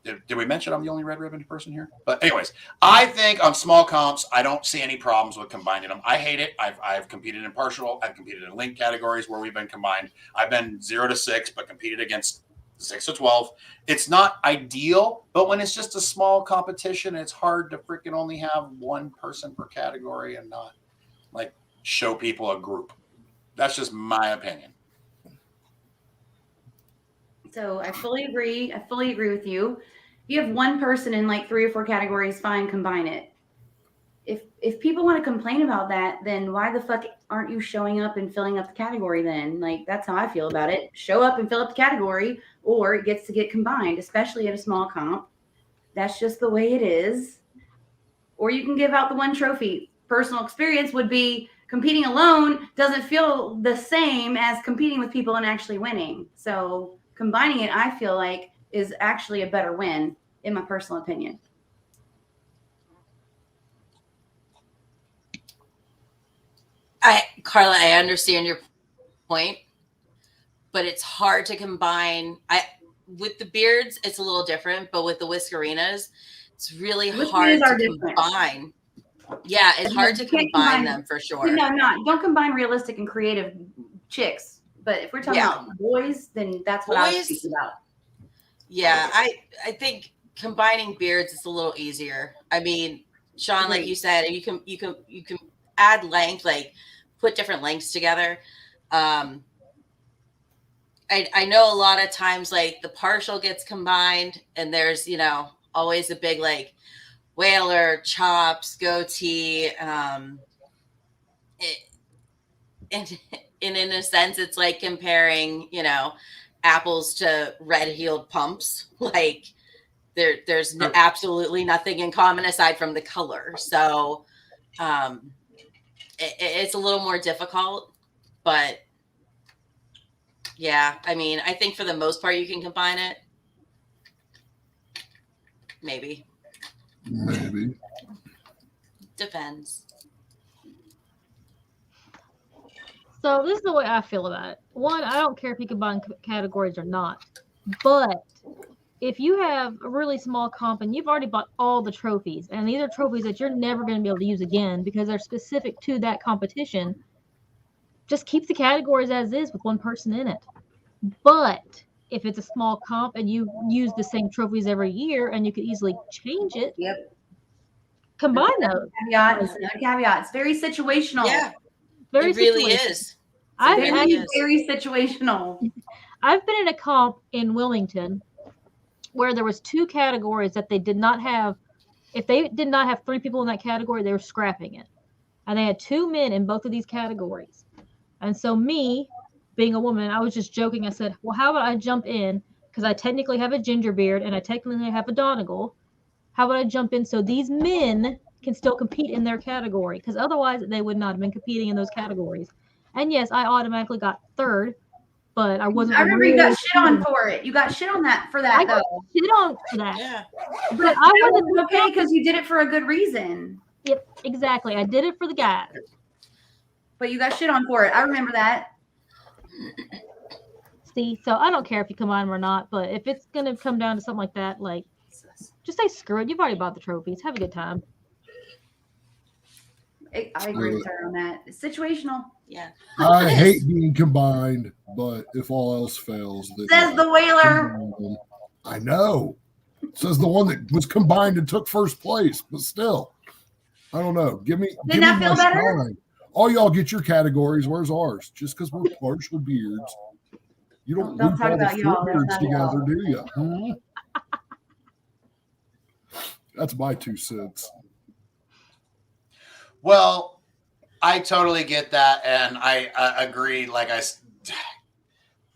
Did we mention I'm the only red ribbon person here? But anyways, I think on small comps, I don't see any problems with combining them. I hate it. I've competed in partial. I've competed in link categories where we've been combined. I've been 0 to 6, but competed against 6 to 12. It's not ideal, but when it's just a small competition, it's hard to freaking only have one person per category and not show people a group. That's just my opinion. So I fully agree. I fully agree with you. If you have one person in 3 or 4 categories, fine, combine it. If people want to complain about that, then why the fuck aren't you showing up and filling up the category then? That's how I feel about it. Show up and fill up the category, or it gets to get combined, especially at a small comp. That's just the way it is. Or you can give out the one trophy. Personal experience would be competing alone doesn't feel the same as competing with people and actually winning. So combining it, I feel like, is actually a better win, in my personal opinion. Carla, I understand your point, but it's hard to combine. With the beards, it's a little different, but with the Whiskerinas, it's really hard to combine. Yeah, it's hard to combine them for sure. No, don't combine realistic and creative chicks. But if we're talking about boys, then that's what I was speaking about. Yeah, I think combining beards is a little easier. I mean, Sean, like you said, you can add length, put different lengths together. I know a lot of times the partial gets combined, and there's always a big whaler, chops, goatee. And in a sense, it's like comparing, apples to red-heeled pumps. There's absolutely nothing in common aside from the color. So it's a little more difficult, but yeah, I mean, I think for the most part, you can combine it. Maybe. Maybe. Depends. So this is the way I feel about it. One, I don't care if you combine categories or not, but if you have a really small comp and you've already bought all the trophies, and these are trophies that you're never going to be able to use again because they're specific to that competition, just keep the categories as is with one person in it. But if it's a small comp and you use the same trophies every year and you could easily change it, Yep. combine those. Caveat. It's very situational. Yeah. Very It really situational. is. I've It really actually- is. Very situational. I've been in a comp in Wilmington where there was 2 categories that they did not have. If they did not have 3 people in that category, they were scrapping it. And they had 2 men in both of these categories. And so me, being a woman, I was just joking. I said, well, how about I jump in? Because I technically have a ginger beard and I technically have a donegal. How about I jump in so these men can still compete in their category? Because otherwise they would not have been competing in those categories. And yes, I automatically got 3rd, but I wasn't. I remember you got shit on for it. You got shit on that for that I got though. shit on for that. Yeah. But I wasn't Okay, because you did it for a good reason. Yep, exactly. I did it for the guys. But you got shit on for it. I remember that. See, so I don't care if you combine them or not, but if it's gonna come down to something like that, like just say screw it. You've already bought the trophies. Have a good time. I agree with her on that. It's situational. Yeah. I hate being combined, but if all else fails, then Says the whaler. I know. Says the one that was combined and took first place, but still, I don't know. Give me that feel my better? shine. All y'all get your categories. Where's ours? Just because we're partial beards, you don't Don't loop talk all the about y'all. beards Don't together, talk do you? That's my 2 cents. Well, I totally get that, and I agree.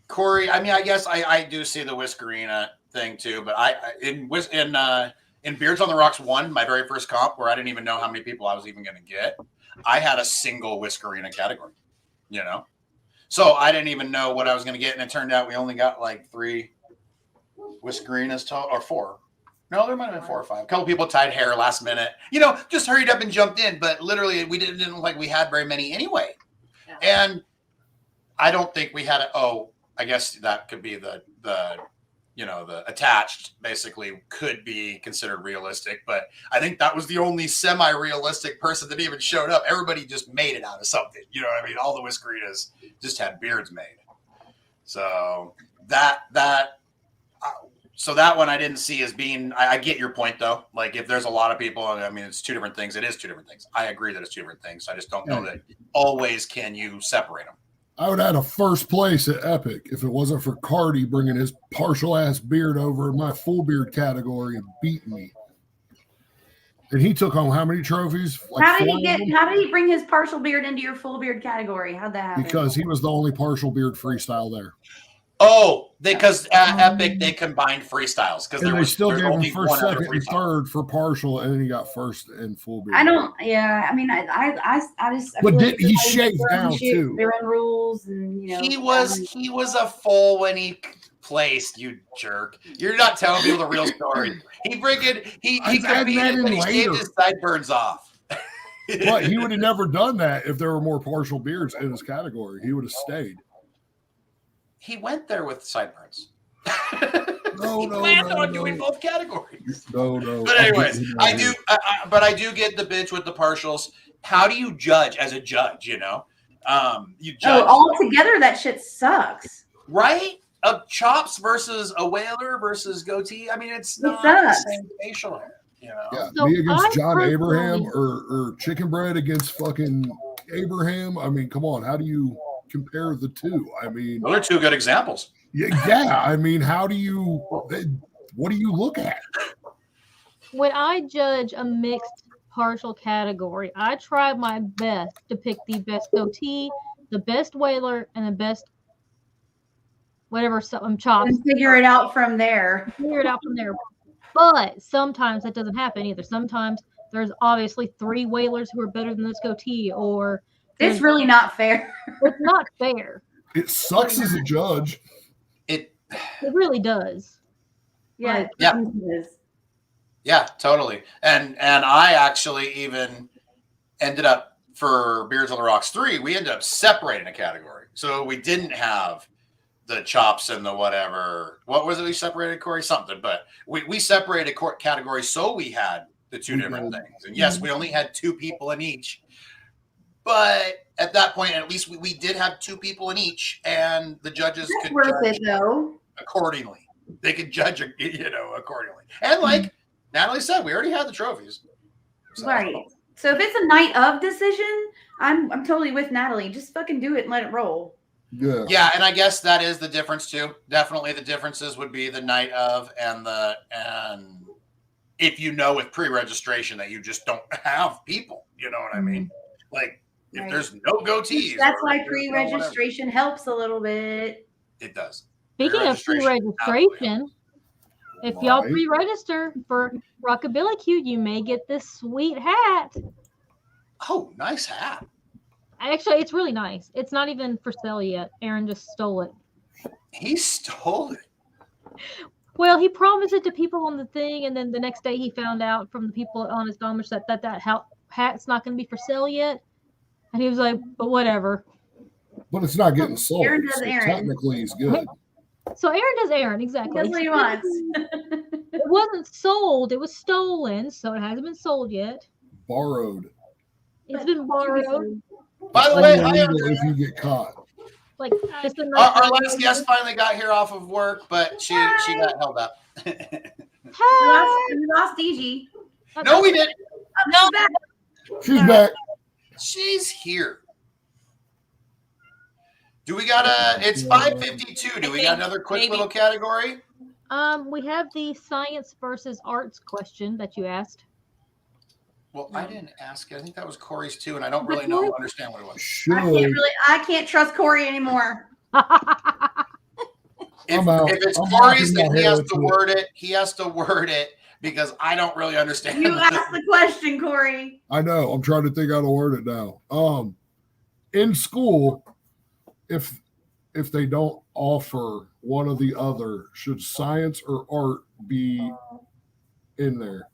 Corey, I mean, I guess I do see the Whiskerina thing too, but in Beards on the Rocks 1, my very first comp, where I didn't even know how many people I was even going to get, I had a single Whiskerina category, you know? So I didn't even know what I was going to get, and it turned out we only got like 3 Whiskerinas total, or 4. No, there might have been 4 or 5. A couple people tied hair last minute. You know, just hurried up and jumped in. But literally, we didn't look like we had very many anyway. Yeah. And I don't think we had I guess that could be the attached basically could be considered realistic. But I think that was the only semi-realistic person that even showed up. Everybody just made it out of something. You know what I mean? All the Whiskerinas just had beards made. So So that one I didn't see as being, I get your point though. Like if there's a lot of people, I mean, it's 2 different things. It is 2 different things. I agree that it's 2 different things. I just don't know that always can you separate them. I would have had a first place at Epic if it wasn't for Cardi bringing his partial ass beard over in my full beard category and beating me. And he took home how many trophies? Like How did 4 he of them? How did he bring his partial beard into your full beard category? How'd that happen? Because he was the only partial beard freestyle there. Oh, because at Epic they combined freestyles because And they still gave him only first, one other second, and freestyle. third for partial, and then he got first and full beard. I don't. Yeah, I mean, I just. I But feel did like he everybody's shaved their own down, shit, too? Their own rules, and He was a fool when he placed, you jerk. You're not telling people the real story. He I'm adding that competed, in but he shaved later. his sideburns off. But he would have never done that if there were more partial beards in his category. He would have stayed. He went there with sideburns. No, he no, planned no, on no. doing both categories. No. But anyways, I do get the bitch with the partials. How do you judge as a judge? You know, you judge all together. That shit sucks. right? A chops versus a whaler versus goatee. I mean, it's not sucks. the same facial hair. You know, Yeah, So me against I John Abraham personally- or chicken bread against fucking Abraham. I mean, come on. How do you compare the two? I mean, those are 2 good examples. yeah. I mean, what do you look at? When I judge a mixed partial category, I try my best to pick the best goatee, the best whaler, and the best whatever chops. And figure it out from there. Figure it out from there. But sometimes that doesn't happen either. Sometimes there's obviously 3 whalers who are better than this goatee, or It's really not fair. it's not fair. It sucks as a judge. It It really does. Yeah. Like, Yeah. it is. Yeah, totally. And I actually even ended up for Beards on the Rocks 3, we ended up separating a category. So we didn't have the chops and the whatever. What was it we separated, Corey? Something, but we separated categories so we had the two different things. And yes, we only had 2 people in each. But at that point, at least we did have 2 people in each, and the judges That's could worth judge it, though. accordingly. They could judge, accordingly. And like Natali said, we already had the trophies. So. Right. So if it's a night of decision, I'm totally with Natali. Just fucking do it and let it roll. Yeah. Yeah, and I guess that is the difference too. Definitely the differences would be the night of and if you know with pre-registration that you just don't have people. You know what I mean? Like if there's no goatees. That's why pre-registration helps a little bit. It does. Speaking of pre-registration, if y'all pre-register for Rockabilly Q, you may get this sweet hat. Oh, nice hat. Actually, it's really nice. It's not even for sale yet. Aaron just stole it. He stole it. Well, he promised it to people on the thing, and then the next day he found out from the people on his domage that hat's not going to be for sale yet. And he was like, but whatever. But it's not getting sold. Aaron does Aaron. Technically, he's good. So Aaron does Aaron, exactly. That's what he wants. It wasn't sold. It was stolen, so it hasn't been sold yet. Borrowed. It's been borrowed. By the way, if you get caught. Like just our last guest finally got here off of work, but she got held up. We lost Digi. No, we didn't. No, She's back. She's here. Do we got it's 5:52. Do we got another quick little category? We have the science versus arts question that you asked. Well, I didn't ask it. I think that was Corey's too, and I don't really understand what it was. Sure. I can't trust Corey anymore. If it's Corey's, then he has to word it. He has to word it because I don't really understand. You asked the question, Corey. I know. I'm trying to think how to word it now. In school, if they don't offer one or the other, should science or art be in there?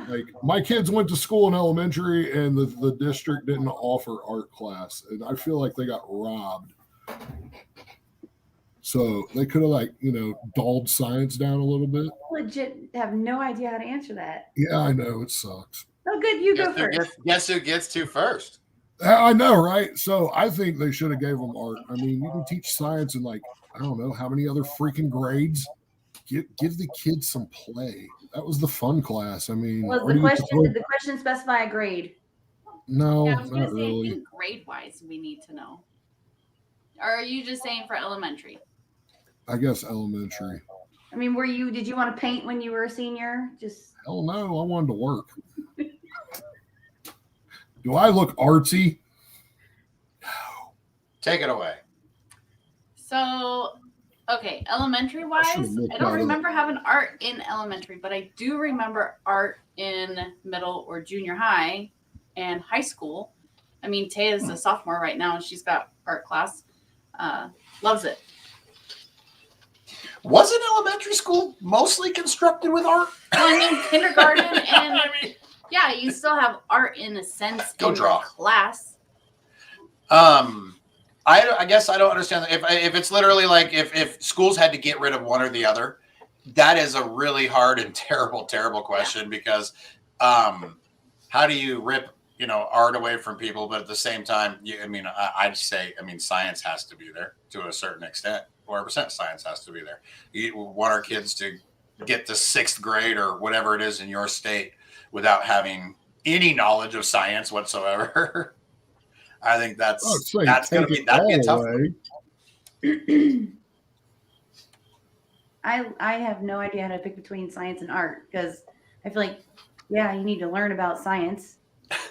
Like my kids went to school in elementary and the district didn't offer art class, and I feel like they got robbed. So they could have dulled science down a little bit. Legit have no idea how to answer that. Yeah, I know it sucks. Oh, good, you go first. Guess who gets to first? I know, right? So I think they should have gave them art. I mean, you can teach science in I don't know how many other freaking grades. Give the kids some play. That was the fun class. I mean, did the question specify a grade? No, I was not really. I think grade-wise, we need to know. Or are you just saying for elementary? I guess elementary. I mean, did you want to paint when you were a senior? Hell no, I wanted to work. Do I look artsy? No. Take it away. So, okay, elementary-wise, I don't remember having art in elementary, but I do remember art in middle or junior high and high school. I mean, Taya's a sophomore right now, and she's got art class. Loves it. Wasn't elementary school mostly constructed with art? Well, I mean, kindergarten and yeah, you still have art in a sense Go in draw. Class. I guess I don't understand if it's literally like if schools had to get rid of one or the other. That is a really hard and terrible question because how do you rip art away from people, but at the same time, I'd say science has to be there to a certain extent. 100% science has to be there. You want our kids to get to 6th grade or whatever it is in your state without having any knowledge of science whatsoever. I think that'd be a tough one. I have no idea how to pick between science and art because I feel like, yeah, you need to learn about science.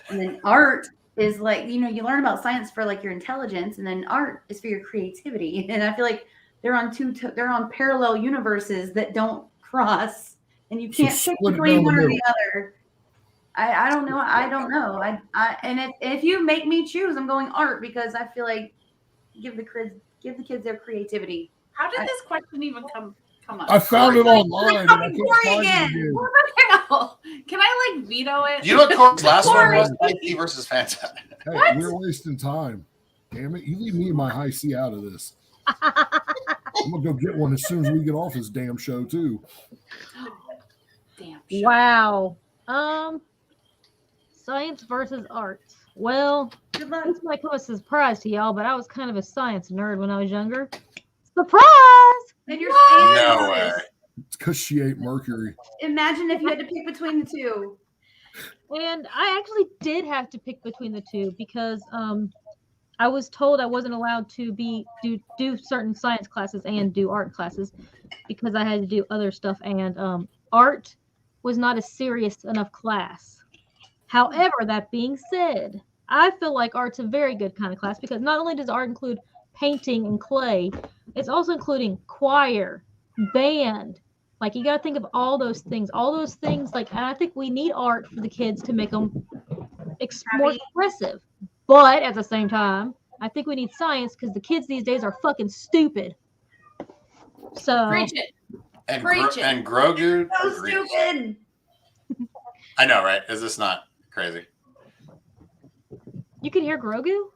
And then art is you learn about science for your intelligence, and then art is for your creativity. And I feel like they're on parallel universes that don't cross, and you can't pick between one or the other. I don't know. I don't know. And if you make me choose, I'm going art because I feel like give the kids their creativity. How did this question even Come on. I found it online and I can't find it again. What the hell? Can I like veto it? Do you know what Corey's last one was? High C versus Fanta. Hey, we're wasting time. Damn it. You leave me and my high C out of this. I'm going to go get one as soon as we get off this damn show, too. Damn. Wow. Science versus art. Well, this might come as a surprise to y'all, but I was kind of a science nerd when I was younger. Surprise! And you're No way. It's because she ate mercury. Imagine if you had to pick between the two. And I actually did have to pick between the two because I was told I wasn't allowed to do certain science classes and do art classes because I had to do other stuff, and art was not a serious enough class. However, that being said, I feel like art's a very good kind of class because not only does art include painting and clay, it's also including choir, band. Like, you got to think of all those things. Like, and I think we need art for the kids to make them more expressive. But at the same time, I think we need science because the kids these days are fucking stupid. So Preach it. And, Preach it. and Grogu. So agrees. stupid. I know, right? Is this not crazy? you can hear Grogu?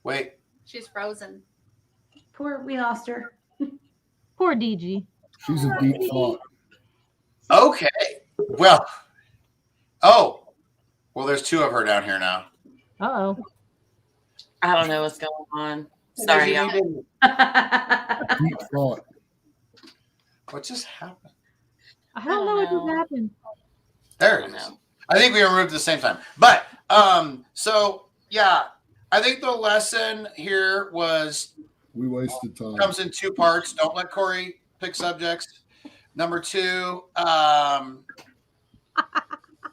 Wait. She's frozen. We lost her. Poor Digi. She's a deep thought. Okay. Well. Oh. Well, there's two of her down here now. Uh-oh. I don't know what's going on. Sorry, y'all. Deep thought. What just happened? I don't know what just happened. There it is. I think we were removed at the same time. But so yeah, I think the lesson here was We wasted time. comes in two parts. Don't let Corey pick subjects. Number two,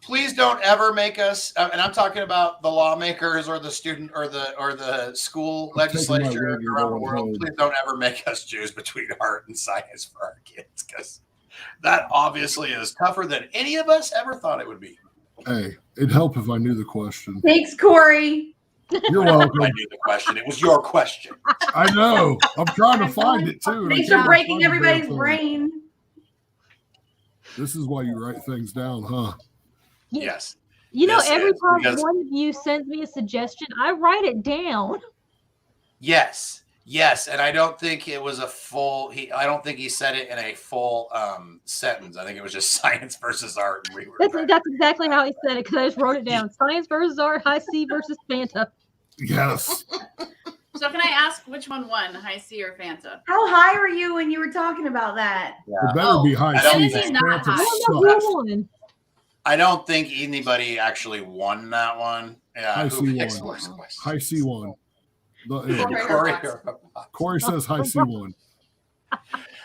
please don't ever make us, and I'm talking about the lawmakers or the student or the school legislature around the world. Please don't ever make us choose between art and science for our kids, because that obviously is tougher than any of us ever thought it would be. Hey, it'd help if I knew the question. Thanks, Corey. You're welcome. I knew the question. It was your question. I know. I'm trying to find it too. Thanks for breaking everybody's brain. This is why you write things down, huh? Yes. You know, Yes, every time because- one of you sends me a suggestion, I write it down. Yes. Yes, and I don't think it was a full. I don't think he said it in a full sentence. I think it was just science versus art. And That's exactly how he said it because I just wrote it down. Science versus art, high C versus Fanta. Yes. So can I ask which one won, High C or Fanta? How high were you when you were talking about that? It better be high I don't C. think- not high. I don't know who won. I don't think anybody actually won that one. Yeah, High who C picks won. worst questions? High C1. Yeah. Corey. Corey says high C1.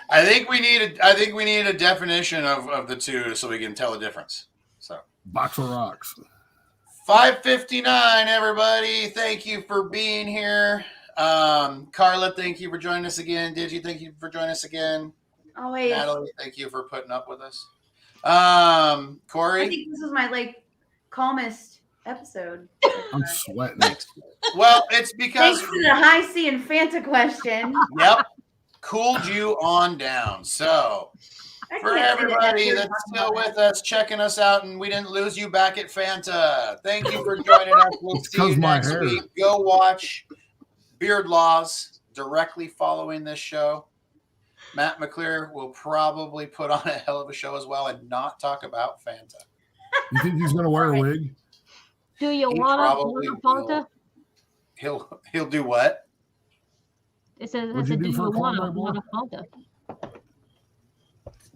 I think we need a definition of the two so we can tell the difference. So Box of rocks. 5:59, everybody. Thank you for being here. Carla, thank you for joining us again. Digi, thank you for joining us again. Always. Natali, thank you for putting up with us. Corey. I think this is my calmest episode. I'm sweating. Well, it's because Thanks to the high C and Fanta question. yep, cooled you on down. So I for can't say everybody that that's still with us, checking us out, and we didn't lose you back at Fanta, thank you for joining us. We'll It's see you 'cause my next hair. week. Go watch Beard Laws directly following this show. Matt McClear will probably put on a hell of a show as well and not talk about Fanta. You think he's going to wear a wig? Do you He want probably to Fanta? He'll do what? It says, What'd you do do for you a call, want my boy? a Fanta?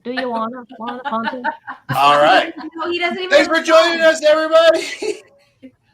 Do you want a Fanta? All right. No, he doesn't even. Thanks for joining us, everybody.